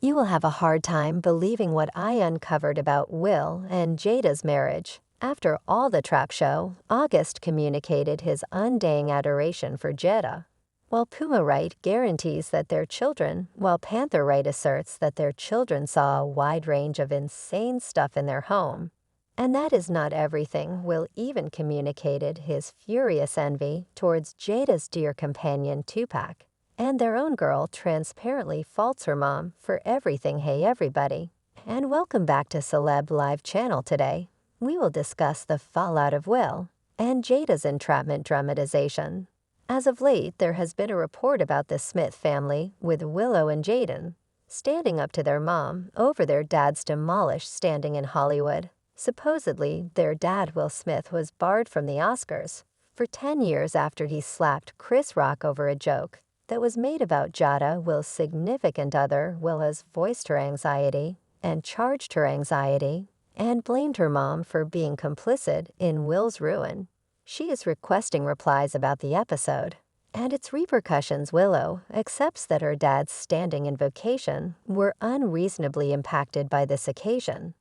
You will have a hard time believing what I uncovered about Will and Jada's marriage. After all the trap show, August communicated his undying adoration for Jada. While Puma Right guarantees that their children, while Panther Right asserts that their children saw a wide range of insane stuff in their home. And that is not everything. Will even communicated his furious envy towards Jada's dear companion Tupac. And their own girl transparently faults her mom for everything. Hey everybody, and welcome back to Celeb Live channel. Today, we will discuss the fallout of Will and Jada's entrapment dramatization. As of late, there has been a report about the Smith family, with Willow and Jaden standing up to their mom over their dad's demolished standing in Hollywood. Supposedly, their dad, Will Smith, was barred from the Oscars for 10 years after he slapped Chris Rock over a joke that was made about Jada, Will's significant other. Will has voiced her anxiety and charged her anxiety and blamed her mom for being complicit in Will's ruin. She is requesting replies about the episode and its repercussions. Willow accepts that her dad's standing and vocation were unreasonably impacted by this occasion,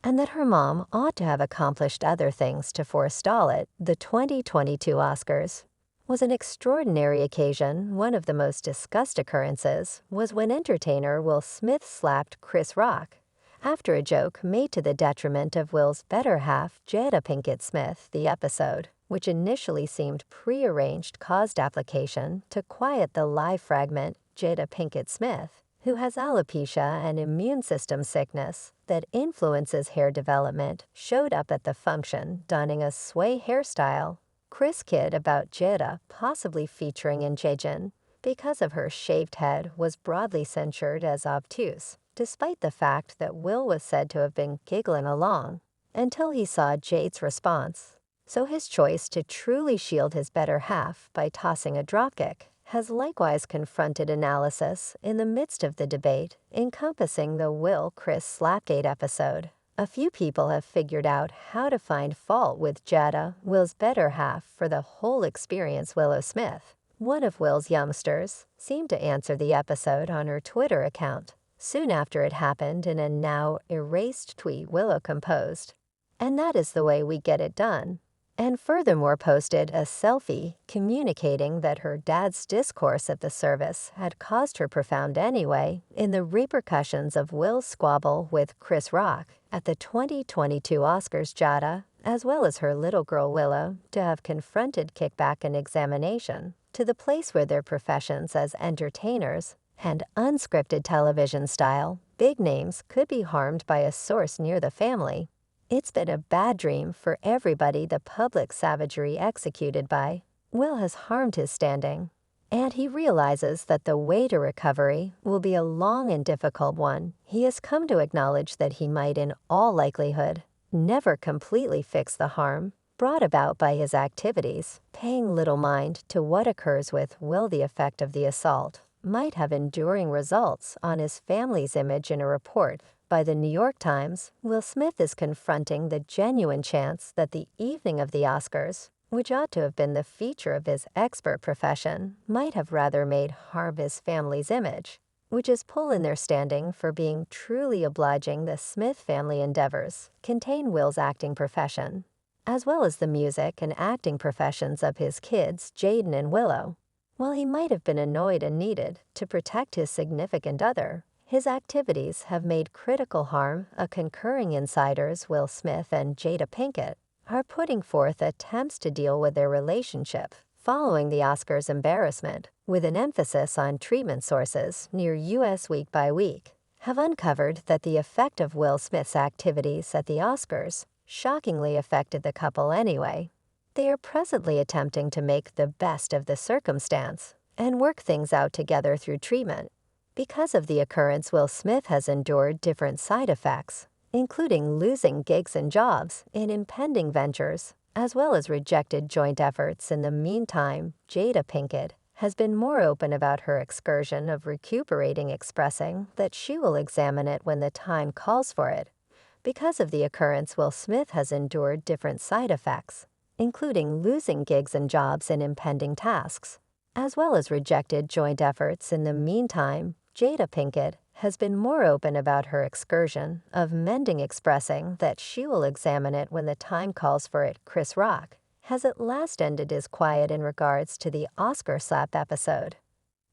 and that her mom ought to have accomplished other things to forestall it. The 2022 Oscars was an extraordinary occasion. One of the most discussed occurrences was when entertainer Will Smith slapped Chris Rock after a joke made to the detriment of Will's better half, Jada Pinkett Smith. The episode, which initially seemed prearranged, caused application to quiet the live fragment. Jada Pinkett Smith, who has alopecia and immune system sickness that influences hair development, showed up at the function donning a sway hairstyle. Chris kid about Jada possibly featuring in Jaden because of her shaved head was broadly censured as obtuse, despite the fact that Will was said to have been giggling along until he saw Jade's response. So his choice to truly shield his better half by tossing a dropkick has likewise confronted analysis in the midst of the debate encompassing the Will-Chris Slapgate episode. A few people have figured out how to find fault with Jada, Will's better half, for the whole experience. Willow Smith, one of Will's youngsters, seemed to answer the episode on her Twitter account soon after it happened in a now erased tweet Willow composed. "And that is the way we get it done," and furthermore posted a selfie communicating that her dad's discourse at the service had caused her profound anyway in the repercussions of Will's squabble with Chris Rock at the 2022 Oscars. Jada, as well as her little girl Willow, to have confronted kickback and examination to the place where their professions as entertainers and unscripted television style big names could be harmed by a source near the family. It's been a bad dream for everybody. The public savagery executed by Will has harmed his standing, and he realizes that the way to recovery will be a long and difficult one. He has come to acknowledge that he might, in all likelihood, never completely fix the harm brought about by his activities, paying little mind to what occurs with Will. The effect of the assault might have enduring results on his family's image. In a report by the New York Times, Will Smith is confronting the genuine chance that the evening of the Oscars, which ought to have been the feature of his expert profession, might have rather made harm his family's image, which is pull in their standing for being truly obliging. The Smith family endeavors contain Will's acting profession, as well as the music and acting professions of his kids, Jaden and Willow. While he might have been annoyed and needed to protect his significant other, his activities have made critical harm. A concurring insiders, Will Smith and Jada Pinkett, are putting forth attempts to deal with their relationship following the Oscars embarrassment, with an emphasis on treatment. Sources near U.S. Week by Week have uncovered that the effect of Will Smith's activities at the Oscars shockingly affected the couple anyway. They are presently attempting to make the best of the circumstance and work things out together through treatment. Because of the occurrence, Will Smith has endured different side effects, including losing gigs and jobs in impending ventures, as well as rejected joint efforts. In the meantime, Jada Pinkett has been more open about her excursion of recuperating, expressing that she will examine it when the time calls for it. Because of the occurrence, Will Smith has endured different side effects, including losing gigs and jobs in impending tasks, as well as rejected joint efforts. In the meantime, Jada Pinkett has been more open about her excursion of mending, expressing that she will examine it when the time calls for it. Chris Rock has at last ended his quiet in regards to the Oscar slap episode.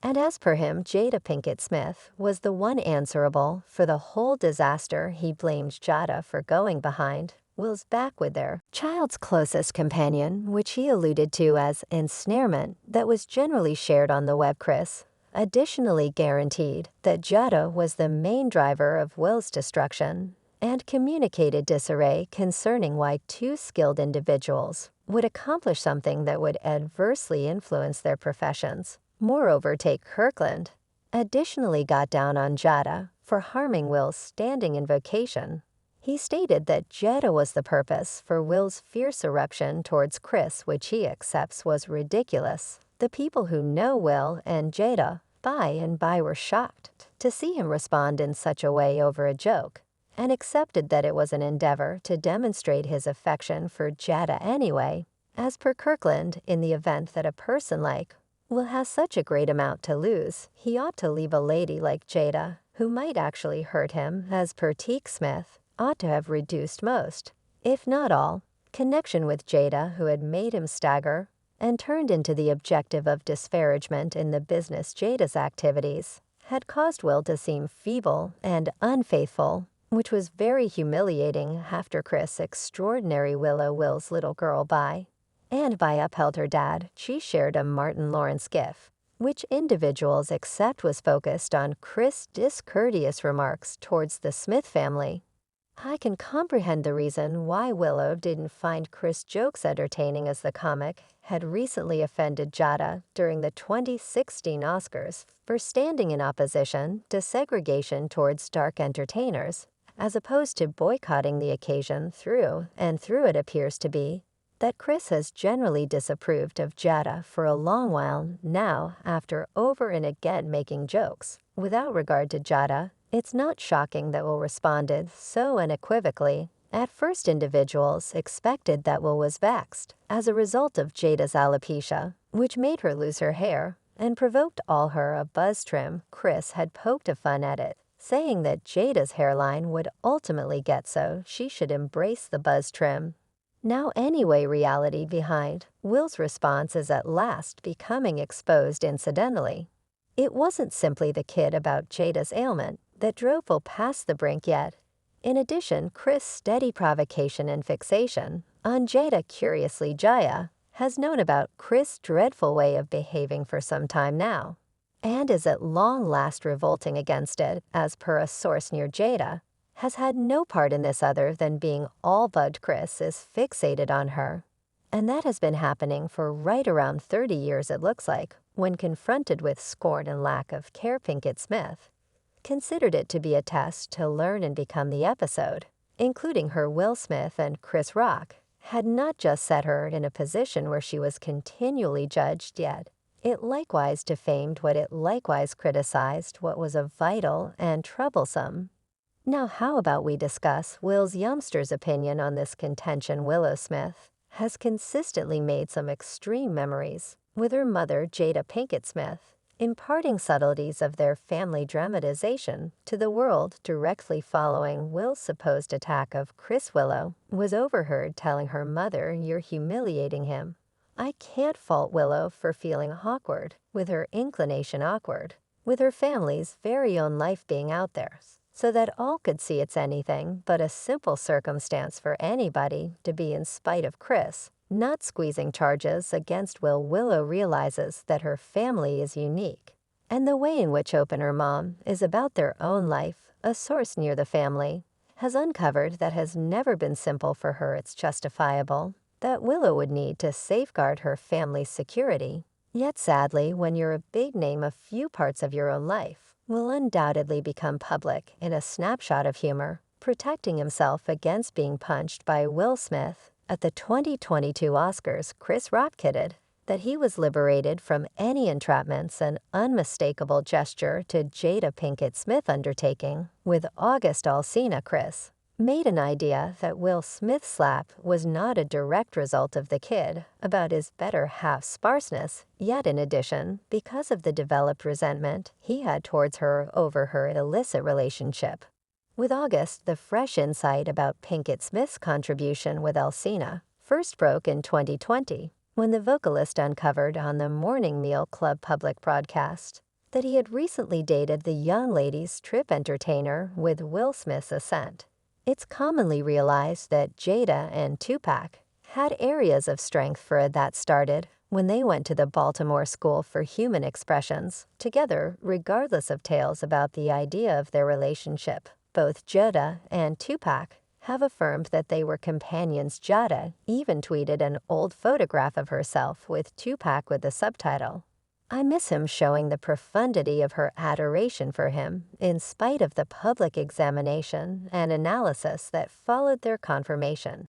And as per him, Jada Pinkett Smith was the one answerable for the whole disaster. He blamed Jada for going behind Will's back with their child's closest companion, which he alluded to as ensnarement that was generally shared on the web. Chris additionally guaranteed that Jada was the main driver of Will's destruction and communicated disarray concerning why two skilled individuals would accomplish something that would adversely influence their professions. Moreover, Kirkland additionally got down on Jada for harming Will's standing invocation. He stated that Jada was the purpose for Will's fierce eruption towards Chris, which he accepts was ridiculous. The people who know Will and Jada by and by were shocked to see him respond in such a way over a joke, and accepted that it was an endeavor to demonstrate his affection for Jada anyway. As per Kirkland, in the event that a person like Will has such a great amount to lose, he ought to leave a lady like Jada, who might actually hurt him, as per Smith, ought to have reduced most, if not all, connection with Jada, who had made him stagger and turned into the objective of disparagement in the business. Jada's activities had caused Will to seem feeble and unfaithful, which was very humiliating after Chris' extraordinary Willow, Will's little girl, by upheld her dad. She shared a Martin Lawrence gif, which individuals accept was focused on Chris' discourteous remarks towards the Smith family. I can comprehend the reason why Willow didn't find Chris' jokes entertaining, as the comic had recently offended Jada during the 2016 Oscars for standing in opposition to segregation towards dark entertainers, as opposed to boycotting the occasion. Through it appears to be that Chris has generally disapproved of Jada for a long while now, after over and again making jokes without regard to Jada. It's not shocking that Will responded so unequivocally. At first, individuals expected that Will was vexed as a result of Jada's alopecia, which made her lose her hair and provoked all her a buzz trim. Chris had poked a fun at it, saying that Jada's hairline would ultimately get so she should embrace the buzz trim. Now anyway, reality behind Will's response is at last becoming exposed incidentally. It wasn't simply the kid about Jada's ailment that drove Will past the brink yet. In addition, Chris' steady provocation and fixation on Jada. Curiously, Jaya has known about Chris' dreadful way of behaving for some time now, and is at long last revolting against it. As per a source near Jada, has had no part in this other than being all bugged. Chris is fixated on her, and that has been happening for right around 30 years, it looks like. When confronted with scorn and lack of care, Pinkett Smith considered it to be a test to learn and become. The episode, including her Will Smith and Chris Rock, had not just set her in a position where she was continually judged, yet it likewise defamed what it likewise criticized, what was a vital and troublesome. Now how about we discuss Will's youngster's opinion on this contention? Willow Smith has consistently made some extreme memories with her mother, Jada Pinkett Smith, imparting subtleties of their family dramatization to the world. Directly following Will's supposed attack of Chris, Willow was overheard telling her mother, "You're humiliating him." I can't fault Willow for feeling awkward with her inclination awkward, with her family's very own life being out there, so that all could see. It's anything but a simple circumstance for anybody to be in spite of Chris not squeezing charges against Will. Willow realizes that her family is unique, and the way in which open her mom is about their own life. A source near the family has uncovered that has never been simple for her. It's justifiable that Willow would need to safeguard her family's security. Yet sadly, when you're a big name, a few parts of your own life will undoubtedly become public. In a snapshot of humor, protecting himself against being punched by Will Smith at the 2022 Oscars, Chris Rock kidded that he was liberated from any entrapments, an unmistakable gesture to Jada Pinkett Smith undertaking with August Alsina. Chris made an idea that Will Smith's slap was not a direct result of the kid about his better half's sparseness, yet in addition, because of the developed resentment he had towards her over her illicit relationship. With August, the fresh insight about Pinkett Smith's contribution with Alsina first broke in 2020, when the vocalist uncovered on the Morning Meal Club public broadcast that he had recently dated the young ladies' trip entertainer with Will Smith's assent. It's commonly realized that Jada and Tupac had areas of strength for that started when they went to the Baltimore School for Human Expressions together, regardless of tales about the idea of their relationship. Both Jada and Tupac have affirmed that they were companions. Jada even tweeted an old photograph of herself with Tupac with the subtitle, "I miss him," showing the profundity of her adoration for him in spite of the public examination and analysis that followed their confirmation.